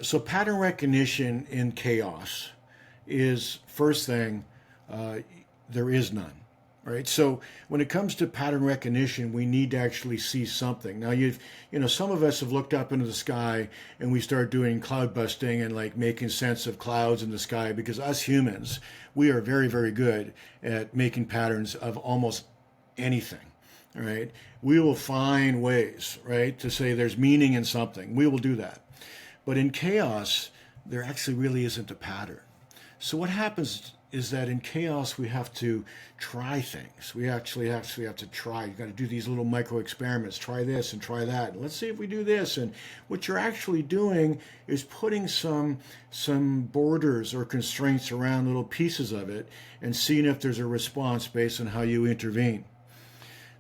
So pattern recognition in chaos is first thing, uh, there is none. Right. So when it comes to pattern recognition, we need to actually see something. Now some of us have looked up into the sky and we start doing cloud busting and like making sense of clouds in the sky because us humans, we are very, very good at making patterns of almost anything. Right. We will find ways, right, to say there's meaning in something. We will do that. But in chaos, there actually really isn't a pattern. So what happens is that in chaos we have to try things. We actually have to try. You got to do these little micro experiments. Try this and try that. And let's see if we do this. And what you're actually doing is putting some borders or constraints around little pieces of it and seeing if there's a response based on how you intervene.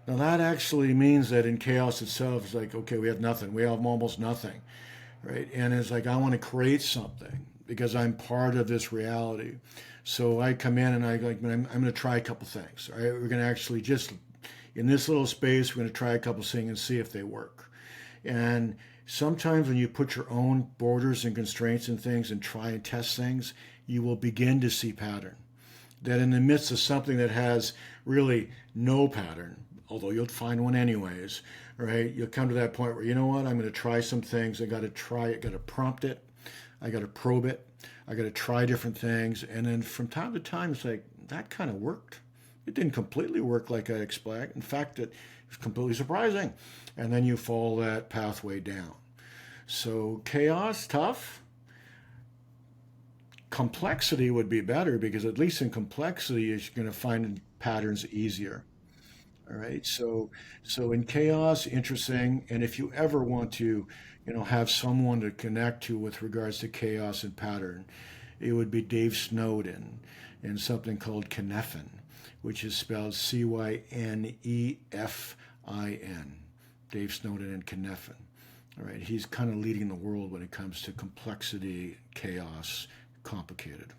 Now that actually means that in chaos itself, it's like, okay, we have nothing. We have almost nothing, right? And it's like, I want to create something because I'm part of this reality. So I come in and I'm going to try a couple things. All right, we're going to actually just in this little space, we're going to try a couple things and see if they work. And sometimes when you put your own borders and constraints and things and try and test things, you will begin to see pattern. That in the midst of something that has really no pattern, although you'll find one anyways, right? You'll come to that point where, you know what, I'm going to try some things. I got to try it, got to prompt it, I got to probe it, I got to try different things. And then from time to time, it's like, that kind of worked. It didn't completely work like I expect. In fact, it was completely surprising. And then you follow that pathway down. So chaos, tough. Complexity would be better because at least in complexity, you're going to find patterns easier. All right. So in chaos, interesting. And if you ever want to, have someone to connect to with regards to chaos and pattern, it would be Dave Snowden and something called Cynefin, which is spelled Cynefin. Dave Snowden and Cynefin. All right. He's kind of leading the world when it comes to complexity, chaos, complicated.